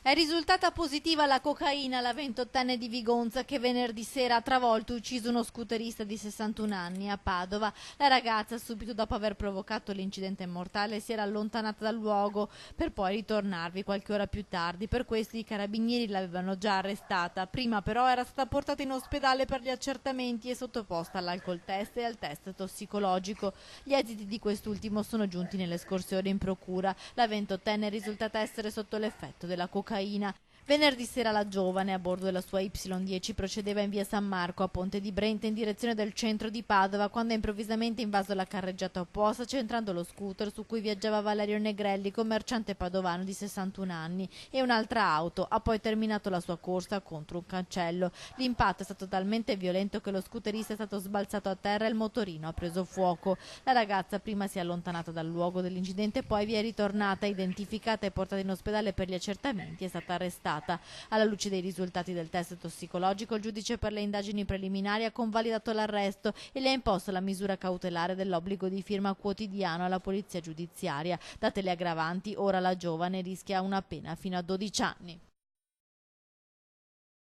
È risultata positiva la cocaina alla 28enne di Vigonza che venerdì sera ha travolto e ucciso uno scooterista di 61 anni a Padova. La ragazza, subito dopo aver provocato l'incidente mortale, si era allontanata dal luogo per poi ritornarvi qualche ora più tardi. Per questo i carabinieri l'avevano già arrestata. Prima però era stata portata in ospedale per gli accertamenti e sottoposta all'alcol test e al test tossicologico. Gli esiti di quest'ultimo sono giunti nelle scorse ore in procura. La 28enne è risultata essere sotto l'effetto della cocaina. Venerdì sera la giovane, a bordo della sua Y10, procedeva in via San Marco a Ponte di Brenta in direzione del centro di Padova quando ha improvvisamente invaso la carreggiata opposta, centrando lo scooter su cui viaggiava Valerio Negrelli, commerciante padovano di 61 anni, e un'altra auto. Ha poi terminato la sua corsa contro un cancello. L'impatto è stato talmente violento che lo scooterista è stato sbalzato a terra e il motorino ha preso fuoco. La ragazza prima si è allontanata dal luogo dell'incidente, poi vi è ritornata, identificata e portata in ospedale per gli accertamenti, è stata arrestata. Alla luce dei risultati del test tossicologico, il giudice per le indagini preliminari ha convalidato l'arresto e le ha imposto la misura cautelare dell'obbligo di firma quotidiano alla polizia giudiziaria. Date le aggravanti, ora la giovane rischia una pena fino a 12 anni.